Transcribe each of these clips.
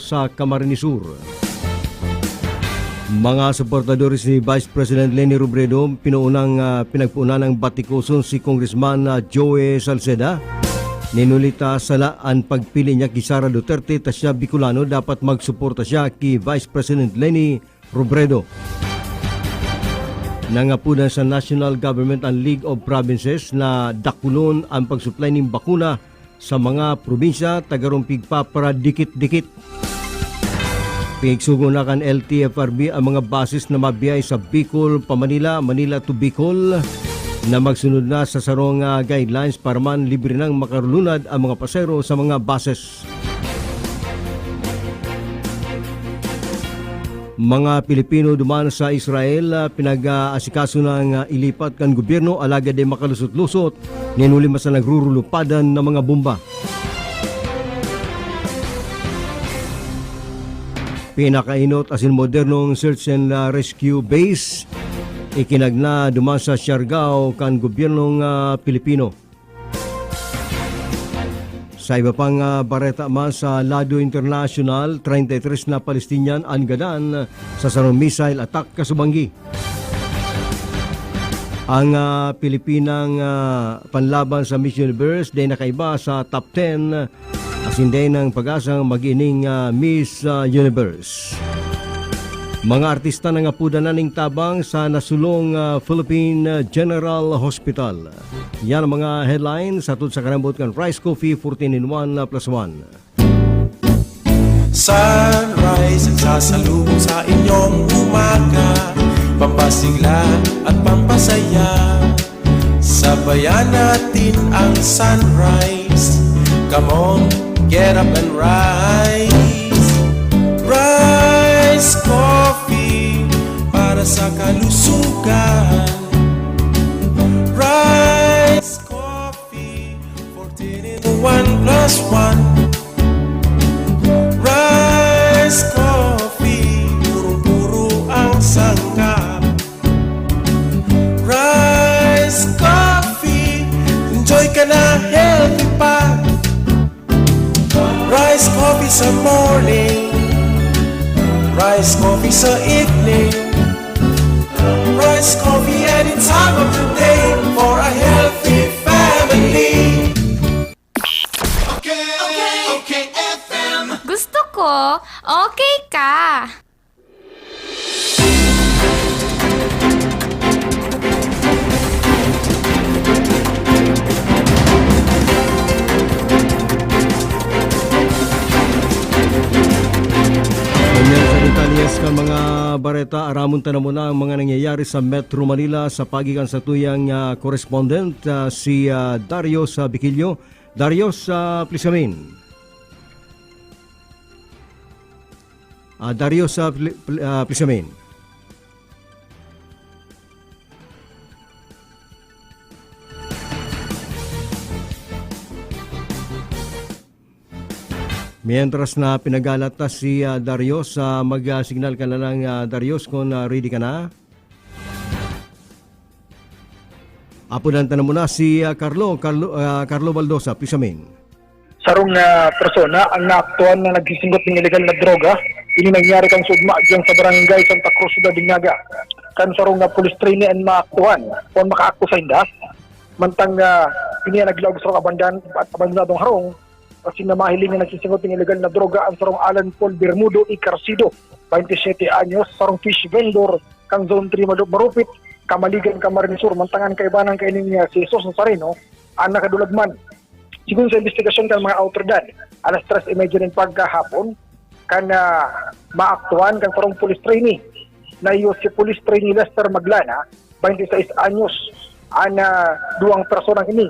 sa Camarines Sur. Mga suportadores ni Vice President Leni Robredo pinagpuunan ng batikuson si Congressman Joey Salceda. Ninulita sala ang pagpili niya kay Sara Duterte ta siya Bicolano dapat magsuporta siya kay Vice President Leni Robredo. Nangapunan sa National Government and League of Provinces na dakulon ang pagsupply ng bakuna sa mga probinsya tagarumpig pa para dikit-dikit. Pigsugo na kan LTFRB ang mga basis na mabiyay sa Bicol pa Manila, Manila to Bicol na magsunod na sa sarong guidelines para man libre nang makarulunad ang mga pasero sa mga bases. Mga Pilipino duman sa Israel pinag-aasikaso ng ilipat kan gobyerno alagad ay makalusot-lusot ninuli sa nagrurulupadan ng mga bomba. Pinakainot asin modernong search and rescue base ikinagna duman sa Siargao kan gobyernong Pilipino. Sa iba pang bareta man sa Lado International, 33 na Palestinian angadan sa sarong missile attack kasubanggi. Ang Pilipinang panlaban sa Miss Universe day nakaiba sa top 10 asin day ng pag-asang mag-ining Miss Universe. Mga artista na ngapuda na ning tabang sa nasulong Philippine General Hospital. Yan ang mga headlines atod sa karambot kan Rice Coffee 14-in-1 plus 1. Sunrise ang sasalubong sa inyong umaga, pampasigla at pampasaya. Sabayan natin ang sunrise. Come on, get up and rise. Rice Coffee para sa kalusugan. Rice Coffee 14-in-1 plus 1. Rice Coffee puro-puro ang sangkap. Rice Coffee, enjoy ka na, healthy pa. Rice Coffee sa morning, Rice Coffee sa evening, Rice Coffee any time of the day for a healthy family. Okay, FM. Gusto ko, okay ka. Sa detalyes ka mga bareta, aramon na muna ang mga nangyayari sa Metro Manila sa pagikan sa tuyang correspondent si Darius Biquillo. Darius, please come in. Darius, please come in. Mientras na pinagalat si Darius, mag-signal ka na lang Darius kung ready ka na. Apunan na muna si Carlo Baldosa, please amin. Sarong persona ang naaktuan na nagsisinggot ng illegal na droga, ini nangyari kang sugma dyan sa barangay Santa Cruz da Dignaga. Kan sarong police trainee ang maaktuan, kung makaakto sa indas, mantang ini naglaog sa abandan at abandonadong harong, kasi na mahiling na nagsisingot ng illegal na droga ang sarong Alan Paul Bermudo y Carcido, 27 anyos, sarong fish vendor, kang Zone 3 Marupit, Kamaligan, Camarines Sur, mantangan kaibanan kaining si Jesus Nazareno, ang nakadulagman. Sigun sa investigasyon kan mga autoridad, alas 3:30 ng pagkahapon, kan maaktuan kan sarong police trainee, na iyo si police trainee Lester Maglana, 26 anyos, ang duwang personang ini,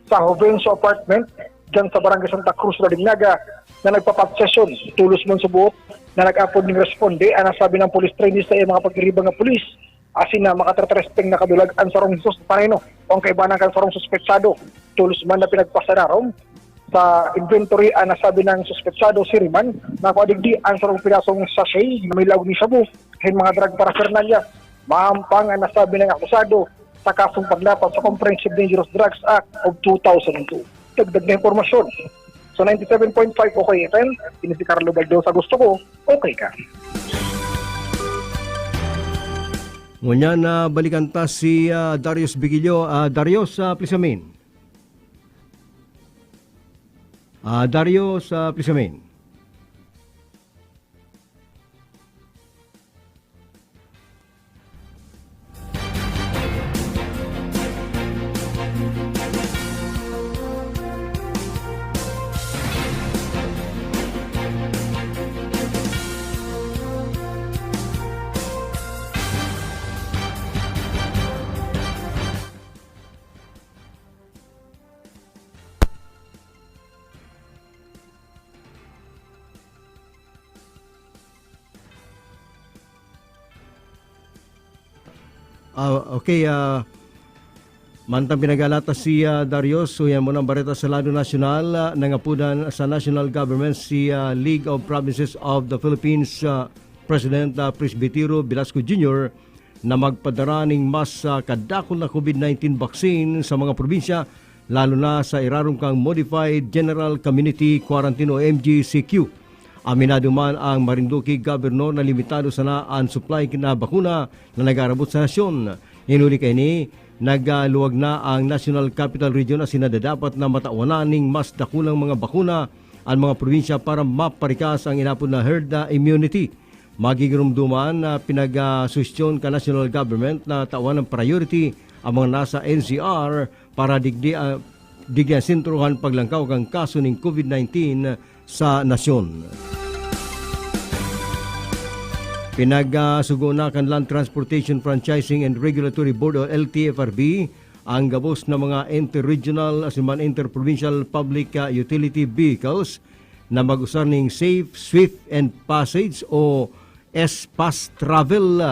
sa Jovencio Apartment, dyan sa barangay Santa Cruz da Dignaga na nagpapat-session tulos mo sa buot na nag-upload ng responde ang nasabi ng police trainee sa mga pagdiribang ng pulis asin na makatratrespeng na kadulag ang sarong Jesus Nazareno o ang kaibanan kan sarong suspetsado tulos man na pinagpasararom sa inventory ang nasabi ng suspetsado si Riman na kuadigdi ang sarong pinasong sachet na may lawag ni Shabu kay mga drug paraphernalia maampang ang nasabi ng akusado sa kasong paglapat sa Comprehensive Dangerous Drugs Act of 2002. Dagdag na impormasyon. So 97.5 okay FM, ini si Carlo Baldosa, gusto ko, okay ka. Ngunyan na balikan ta si Darius Bigilio. Darius, please amin. Darius, please amin. Okay, mantang pinagalata si Darius. So yan muna ang bareta sa Lado Nacional. Nangapunan sa national government si League of Provinces of the Philippines President Presbitero Velasco Jr. na magpadara ng mas kadakol na COVID-19 vaccine sa mga probinsya, lalo na sa irarong kang Modified General Community Quarantine o MGCQ. Aminado man ang Marinduque Governor na limitado sana ang supply na bakuna na nag-arabot sa nasyon. Inuli kay ni, nagluwag na ang National Capital Region na sinadadapat na matawanan ng mas dakulang mga bakuna ang mga probinsya para maparikas ang inapod na herd immunity. Magigirumduman na pinag-susyon ka national government na tawan ng priority ang mga nasa NCR para digyan sintruhan paglangkaw kang kaso ng COVID-19 sa nasyon. Pinagsugo na kan Land Transportation Franchising and Regulatory Board o LTFRB ang gabos na mga interregional as in interprovincial public utility vehicles na mag-usar ng Safe, Swift and Passage o S-Pass Travel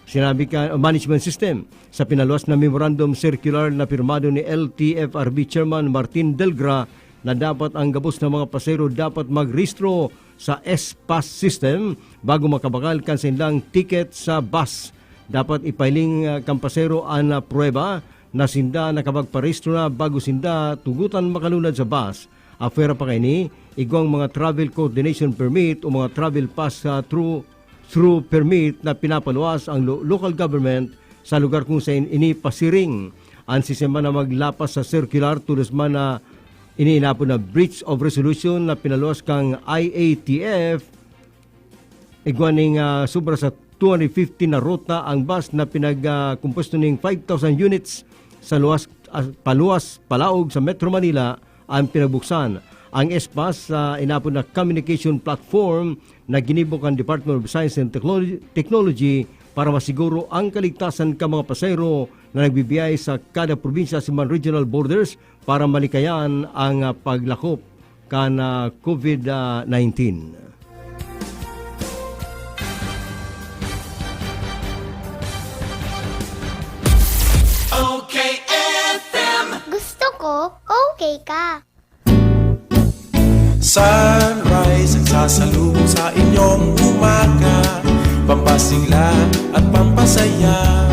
sinabi ka management system sa pinaluwas na memorandum circular na pirmado ni LTFRB Chairman Martin Delgra na dapat ang gabos ng mga pasero dapat magrehistro sa S-Pass system bago makabakal kan silang ticket sa bus. Dapat ipailing kang pasero ang prueba na sinda nakapagparehistro na bago sinda tugutan makalunad sa bus. Afera pa kay ni, igwang mga travel coordination permit o mga travel pass through permit na pinapaluwas ang local government sa lugar kung saan inipasiring. Ang sistema na maglapas sa circular tulos man na iniinapon na breach of resolution na pinaluwas kang IATF igwaning sobra sa 250 na ruta ang bus na pinagkumpusto ng 5,000 units sa paluwas palaog sa Metro Manila ang pinagbuksan. Ang S-Pass inapon na communication platform na ginibok ang Department of Science and Technology para masiguro ang kaligtasan ka mga pasayro na nagbibiyay sa kada probinsya sa mga regional borders para malikayan ang paglakop kan COVID-19. Okay FM. Gusto ko, okay ka. Sunrise ang sasalubong sa inyong umaga, pampasigla at pampasaya.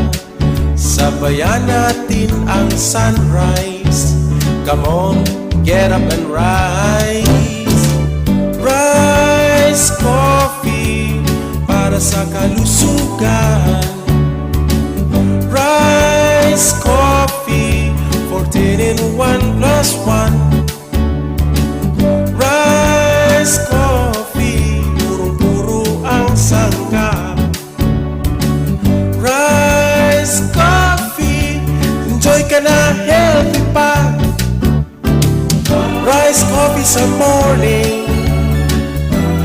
Sabayan natin ang sunrise. Come on, get up and rise. Rise Coffee para sa kalusugan. Rise Coffee, 14 in 1 plus 1. Rice Coffee, purong-puro ang sangkap. Rice Coffee, enjoy ka na, healthy pa. Rice Coffee sa morning,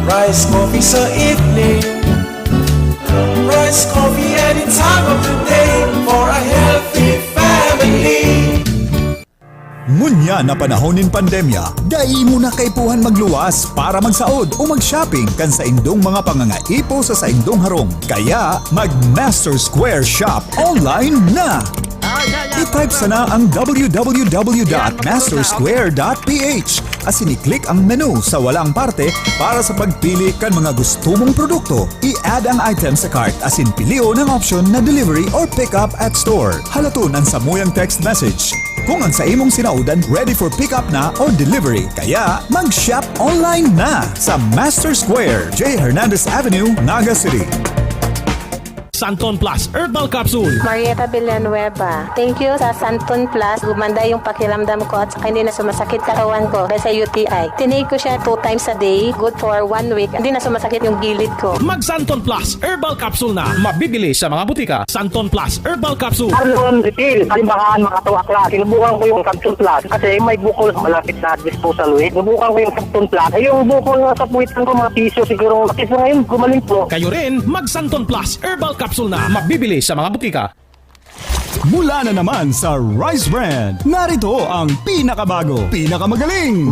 Rice Coffee sa evening, Rice Coffee any time of the day for a healthy family. Ngunya na panahon ng pandemya, dai mo na kaipuhan magluwas para magsaod o mag-shopping kan sa indong mga pangangaipo sa indong harong. Kaya mag-Master Square Shop online na! I-type sana ang www.mastersquare.ph as ini-click ang menu sa walang parte para sa pagpili kan mga gusto mong produkto. I-add ang item sa cart as in pilio ng option na delivery or pick up at store. Halaton ang samuyang text message. kung ang sa imong sinaudan ready for pickup na or delivery. Kaya mag-shop online na sa Master Square, J. Hernandez Avenue, Naga City. Santon Plus Herbal Capsule. Marieta Villanueva. Thank you sa Santon Plus. Gumanda yung pakiramdam ko at saka hindi na sumasakit katawan ko dahil sa UTI. Tinake ko siya 2 times a day. Good for 1 week. Hindi na sumasakit yung gilid ko. Mag Santon Plus Herbal Capsule na. Mabibili sa mga butika. Santon Plus Herbal Capsule. Arlon Refill, halimbahan mga tuwakla. Sinubukan ko yung Capsule Plus kasi may bukol malapit na disposal weight. Sinubukan ko yung Capsule Plus. Ay yung bukol na sa puwitan ko mga piso siguro. Kasi ngayon gumaling po. Kayo rin, mag Santon Plus Herbal Capsule na. Mabibili sa mga butika. Mula na naman sa Rice Brand, narito ang pinakabago, pinakamagaling,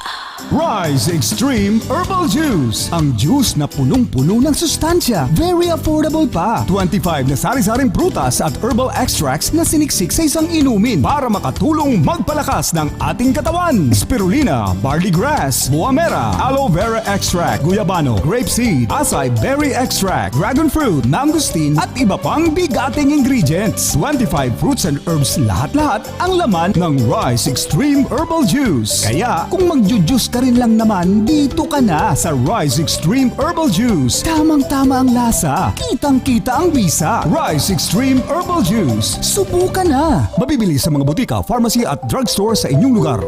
Rice Extreme Herbal Juice. Ang juice na punong-puno ng sustansya. Very affordable pa. 25 na sari-saring prutas at herbal extracts na siniksik sa isang inumin para makatulong magpalakas ng ating katawan. Spirulina, barley grass, buamera, aloe vera extract, guyabano, grapeseed, acai berry extract, dragon fruit, mangosteen at iba pang bigating ingredients. 25 fruits and herbs lahat-lahat ang laman ng Rice Extreme Herbal Juice. Kaya kung magjujuice ka rin lang naman, dito ka na sa Rice Extreme Herbal Juice. Tamang-tama ang lasa. Kitang-kita ang bisa. Rice Extreme Herbal Juice. Subukan na. Mabibili sa mga butika, pharmacy at drugstore sa inyong lugar.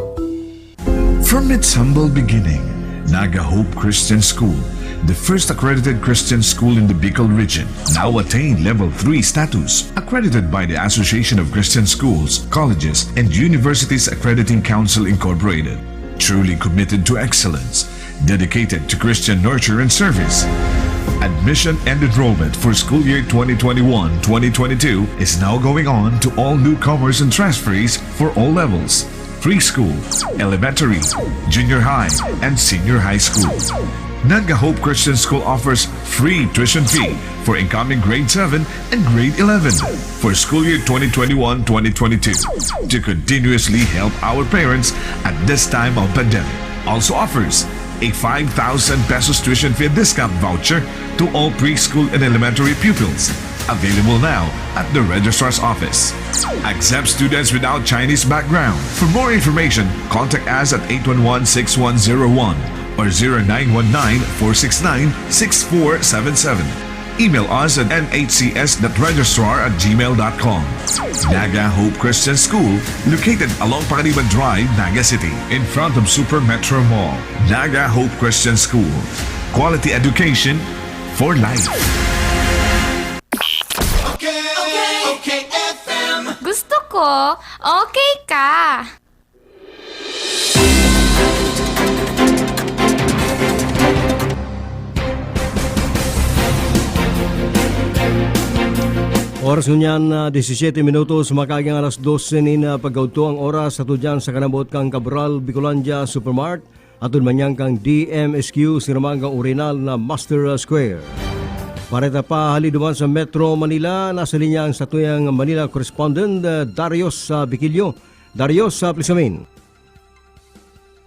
From its humble beginning, Naga Hope Christian School, the first accredited Christian school in the Bicol region, now attained Level 3 status, accredited by the Association of Christian Schools, Colleges, and Universities Accrediting Council Incorporated. Truly committed to excellence, dedicated to Christian nurture and service. Admission and enrollment for school year 2021-2022 is now going on to all newcomers and transferees for all levels: preschool, elementary, junior high, and senior high school. Naga Hope Christian School offers free tuition fee for incoming grade 7 and grade 11 for school year 2021-2022 to continuously help our parents at this time of pandemic. Also offers a 5,000 pesos tuition fee discount voucher to all preschool and elementary pupils. Available now at the Registrar's Office. Accept students without Chinese background. For more information, contact us at 811-6101 or 0919-469-6477. Email us at nhcs.registrar@gmail.com. Naga Hope Christian School, located along Pangaliban Drive, Naga City, in front of Super Metro Mall. Naga Hope Christian School. Quality education for life. Gusto ko, okay ka. Oras ngunyan 17 minutos makagang alas 12 na pagkauto ang oras sa tudyan sa kanabot kang Cabral Bicolandia Supermart at manyang kang DMSQ siramagang orinal na Master Square. Pareta pa haliduman sa Metro Manila, nasa linya ang satuyang Manila correspondent Darius Biquillo. Darius, please amin.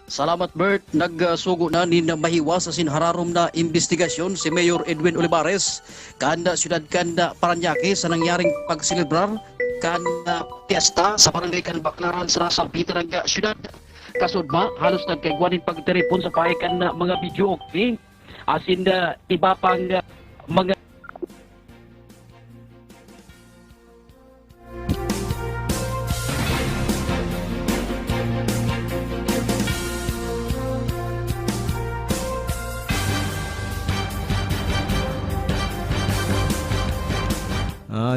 Salamat Bert, nagsugo na ni mahiwas sa sinhararom na investigasyon si Mayor Edwin Olivares kanda siyudad kanda Paranaque sa nangyaring pagsilibrar kanda piyesta sa barangay Baclaran sa San Peter nga siyudad. Kasudma halos nagkaigwanin pagteripon sa pahikan na mga video okay asin iba pang mga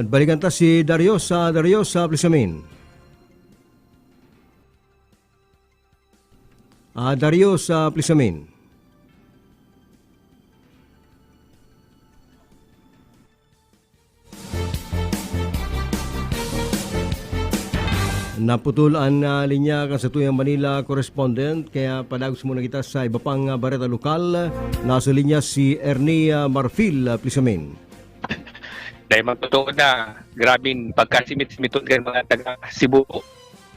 balikan ta si Darius. Darius, please amin. Darius, please amin. Naputol ang linya kan sa tuyang Manila correspondent kaya padagos muna kita sa iba pang bareta lokal. Nasa linya si Ernie Marfil, please amin. Dahil magtotoo na, grabing pagkasimit-simiton ka mga taga Cebu.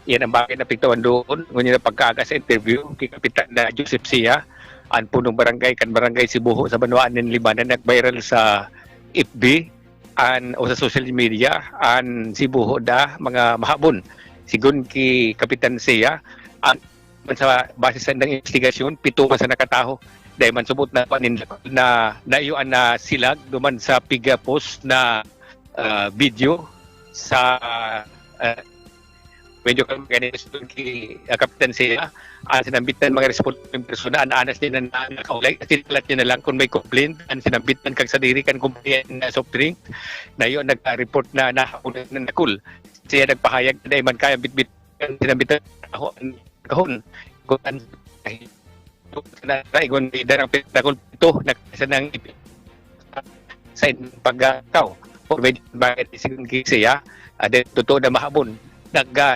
Yan ang bakit napiktawan doon. Ngunit na pagkaga sa interview, kay Kapitan na Joseph Sia, ang punong barangay, kan barangay Cebu sa Banuan ng Lima na nag-viral sa FB o sa social media, ang Cebu da mga mahabon. sigun ki Kapitan Sia ang sa base sa ng investigasyon 7 man sa nakataho dahil man subot na panin na naiuan na silag duman sa piga post na video sa medyo ganito ki Kapitan Sia ang sinambitan mga responding persona ang anas din na nakaulay at tinalat niya na lang kung may complaint ang sinambitan kag sa diri kan kumpanya na soft drink na yun nag-report na nahakunan na nakul siya nagpahayag na man kaya bitbit sinambitan ako kahon kung na igon darang pinakul ito nakasa ng sa pagkataw or bakit isigun siya totoo na mahabon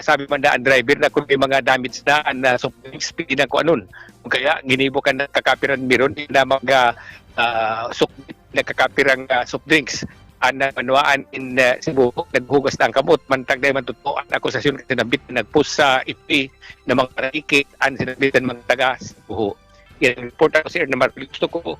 sabi man na ang driver na kung may mga damage na ang soft drinks speed na kung anon kaya ginibo ka na kakapiran meron na mga nakakapirang soft drinks ang manuaan in Cebu naghugas na ang kamot mantag dahil man totoo ang akusasyon kasi nagpost sa FB na mga parikit ang sinabitan mga taga Cebu. Yan report ako sir na gusto ko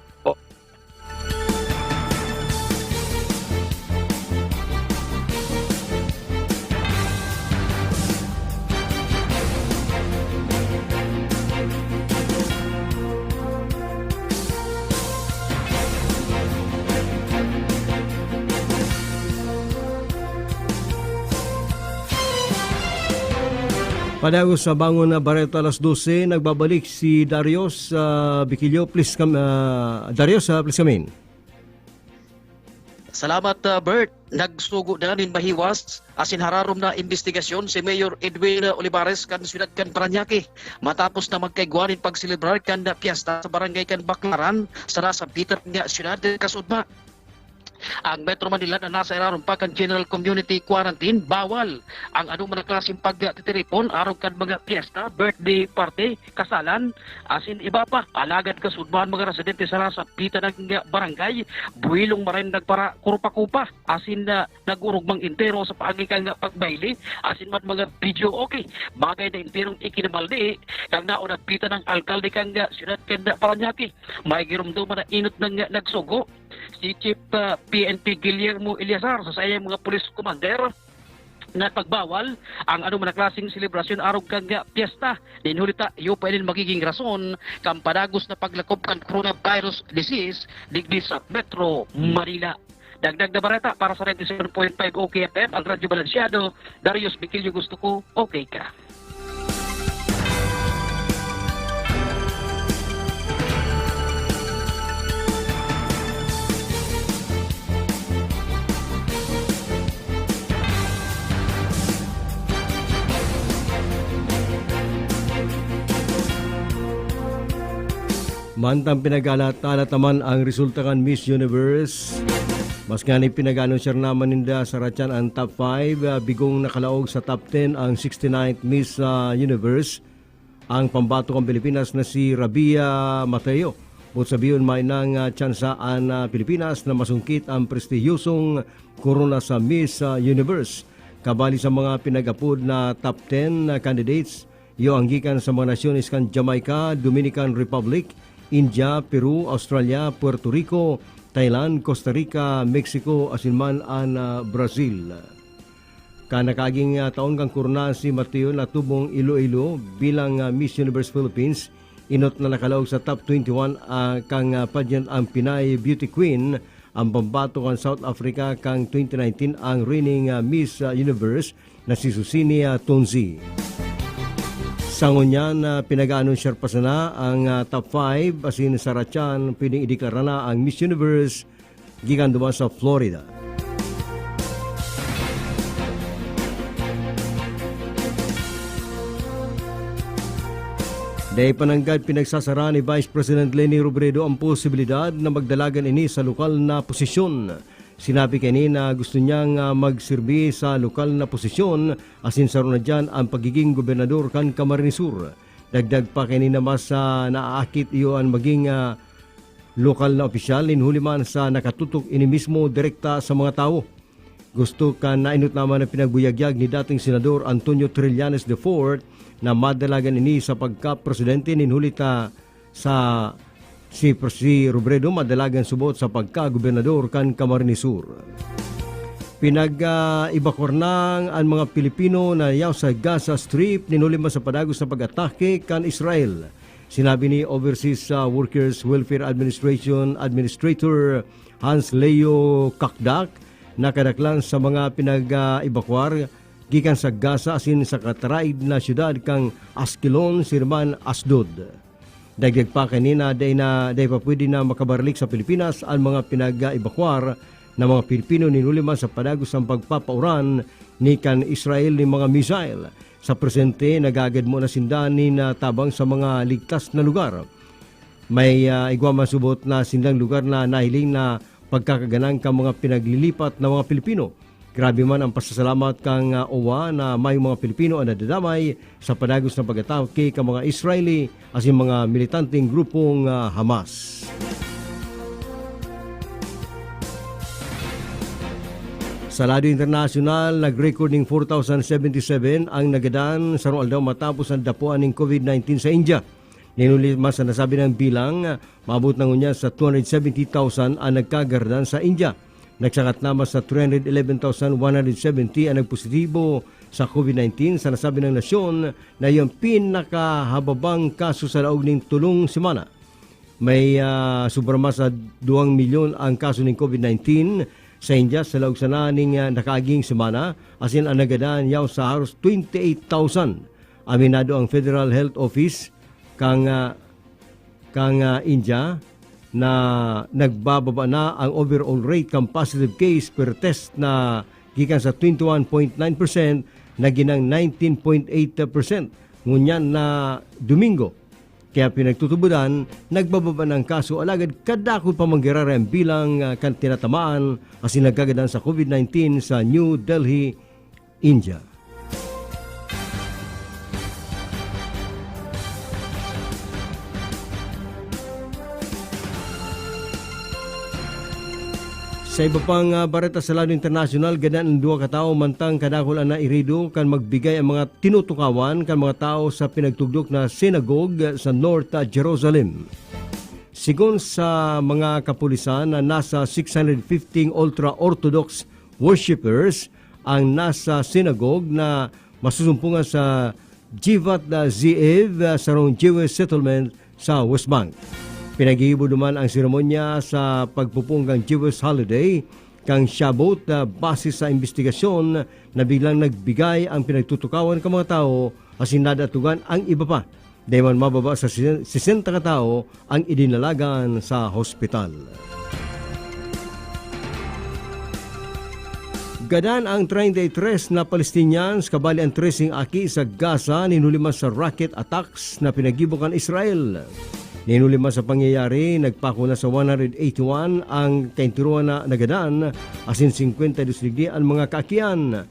Padagos sa bangon na Barreto alas 12, nagbabalik si Darius Bikilio. Please come, Darius, please come in. Salamat Bert. Nagsugo na nin mahiwas asin hararom na investigasyon si Mayor Edwin Olivares kan siyudad kan Parañaque matapos na magkaigwanin pagselebrar kan piyesta sa barangay kan Baclaran sa nasa Peter nga siyudad kasudma. Ang Metro Manila na nasa iraron pa kan General Community Quarantine bawal ang anumang klaseng pagtitiripon araw kan mga piyesta, birthday party, kasalan, asin iba pa. Alagad kasudmaan mga residente sa nasa pita ng barangay, buwilong marin nagpara kurupa-kupa, asin na nagurugmang intero sa paagikang pagbayli, asin man mga video okay. Bagay na interong ikinamaldi, kang naunat pita ng alkalde kang siyudad kan Parañaque. May girumduman na inot ng nagsugo si Chief PNP Guillermo Eliazar sa sayang mga police commander na pagbawal ang anumang klaseng selebrasyon araw kang piyesta. Dinhulita iyo pa rin magiging rason kang padagos na paglakop kan coronavirus disease digdi sa Metro Manila. Dagdag na bareta para sa 97.5 OKFM ang Radyo Balansyado. Darius Bikilio, gusto ko okay ka. Mantang pinag-alat-alat naman ang resulta kan Miss Universe. Mas nga ni pinag-anunsyer naman ninda sa Ratyan ang top 5. Bigong nakalaog sa top 10 ang 69th Miss Universe. Ang pambato ng Pilipinas na si Rabia Mateo. Bukod sabihin may nang tsansaan Pilipinas na masungkit ang prestihiyosong korona sa Miss Universe. Kabali sa mga pinag-apod na top 10 candidates, iyo ang gikan sa mga nasyones kan Jamaica, Dominican Republic, India, Peru, Australia, Puerto Rico, Thailand, Costa Rica, Mexico, asinman ang Brazil. Kanakaging taon kang kurna si Mateo na tubong Iloilo bilang Miss Universe Philippines. Inot na nakalaog sa top 21 kang pageant ang Pinay Beauty Queen. Ang pambato kan South Africa kang 2019 ang reigning Miss Universe na si Susini Tonzi. Sangunyan na pinag-anunsyer pa sana ang top 5 asin sa Ratyan pwedeng ideklara na ang Miss Universe gikan duman sa Florida. Dahil pananggad pinagsasara ni Vice President Leni Robredo ang posibilidad na magdalagan ini sa lokal na posisyon. Sinabi kani na gusto niyang magsirbi sa lokal na posisyon asin saro na dyan ang pagiging gobernador kan Camarines Sur. Dagdag pa kani na mas naaakit iyo ang maging lokal na opisyal linhuli man sa nakatutok ini mismo direkta sa mga tao. Gusto ka nainot naman na pinagbuyagyag ni dating Senador Antonio Trillanes IV na madalagan ini sa pagka-presidente ninhulita sa si Robredo madalagan subot sa pagka-gobernador kan Camarines Sur. Pinag-ibakor ng ang mga Pilipino na yaw sa Gaza Strip ninulima sa padagos na pag-atake kan Israel. Sinabi ni Overseas Workers Welfare Administration Administrator Hans Leo Kakdak na kadaklan sa mga pinag-ibakwar gikan sa Gaza asin sa kataraid na syudad kang Askelon, Sirman, Asdod. Dagdag pa kanina day pa pwede na makabarlik sa Pilipinas ang mga pinag-ibakwar na mga Pilipino ninulima sa padagos ng pagpapauran ni kan Israel ni mga missile. Sa presente, nagagad mo na sindan ni na tabang sa mga ligtas na lugar. May igwa masubot na sindang lugar na nahiling na pagkakaganang ka mga pinaglilipat na mga Pilipino. Grabe man ang pasasalamat kang OWA na may mga Pilipino ang nadadamay sa padagos ng pag-atake ka mga Israeli as yung mga militanteng grupong Hamas. Sa lado internasyonal, nag-recording 4,077 ang nagadan sa aldaw matapos ang dapuan ng COVID-19 sa India. Ninulima sa nasabi ng bilang, maabot na ngunya sa 270,000 ang nagkagardan sa India. Nagsakat naman sa 311,170 ang nagpositibo sa COVID-19 sa nasabi ng nasyon na yung pinakahababang kaso sa laog ng tulong semana. May sobrama sa 2 milyon ang kaso ng COVID-19 sa India sa laog sana ning nakaaging semana, asin ang nagadan yaw sa halos 28,000. Aminado ang Federal Health Office kang India na nagbababa na ang overall rate kang positive case per test na gikan sa 21.9% na ginang 19.8%. Ngunyan na Domingo. Kaya pinagtutubudan, nagbababa ng kaso alagad kadakot pa manggirara ang bilang kan tinatamaan asin nagkagadan sa COVID-19 sa New Delhi, India. Sa iba pang bareta sa lado internasyonal, ganan ang 2 katao mantang kadakol na irido kan magbigay ang mga tinutukawan kan mga tao sa pinagtugdok na synagogue sa North Jerusalem. Sigon sa mga kapulisan na nasa 615 ultra-orthodox worshippers ang nasa synagogue na masusumpungan sa Jivat Ze'ev sa Jewish settlement sa West Bank. Pinag-iibo naman ang seremonya sa pagpupunggang Jewish holiday kang Shabbot base sa investigasyon na biglang nagbigay ang pinagtutukawan ka mga tao asin nadatugan ang iba pa. Dahil man mababa sa 60 katao ang idinalagan sa hospital. Gadan ang 33 na Palestinians kabali ang tracing aki sa Gaza ninulima sa rocket attacks na pinagibukan Israel. Ninulima sa pangyayari, nagpako na sa 181 ang kainturuan na nagadan, asin 52 digdi ang mga kaakian.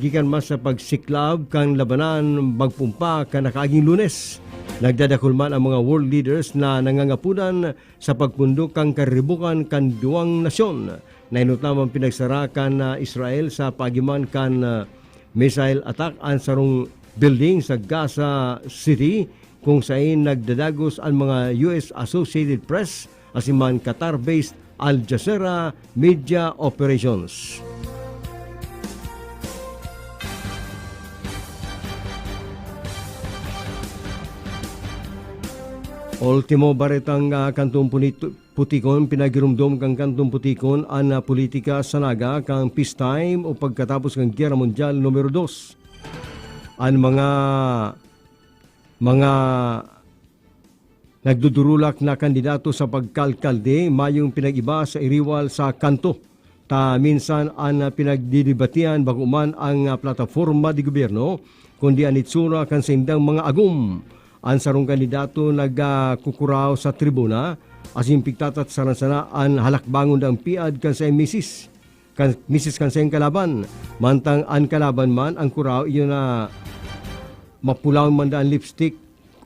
Gikan mas sa pagsiklab kang labanan bagpumpa ka nakaaging Lunes. Nagdadakulman ang mga world leaders na nangangapunan sa pagpundok kang karibukan kan duwang nasyon. Nainutlamang pinagsarakan na Israel sa pagiman kan missile attack ang sarong building sa Gaza City, kung saan nagdadagos ang mga US Associated Press asiman Qatar-based Al Jazeera Media Operations. Ultimo baretang kantong putikon, pinagirumdom kang kantong putikon ang politika sa naga kang peacetime o pagkatapos kang Giyera Mundial numero 2. Ang mga nagdudurulak na kandidato sa pagkalkalde mayong pinag-iba sa iriwal sa kanto. Ta minsan ang pinagdidibatian baguman ang plataforma di gobyerno kundi ang itsura kan sa indang mga agum. Ang sarong kandidato nagkukuraw sa tribuna asin pigtatat saransana ang halakbangon ng piad kan sa misis kan sa kalaban. Mantang ang kalaban man ang kuraw iyo na mapulaw man daan lipstick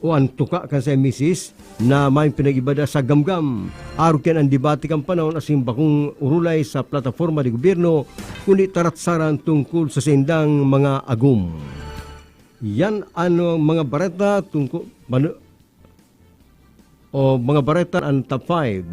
o ang tuka kan sa misis na may pinag-ibada sa gamgam. Arukin ang debate kang panahon asin bakong urulay sa plataforma di gobyerno kundi taratsaran tungkol sa sindang mga agum. Yan ano mga bareta tungkol mga bareta ang top 5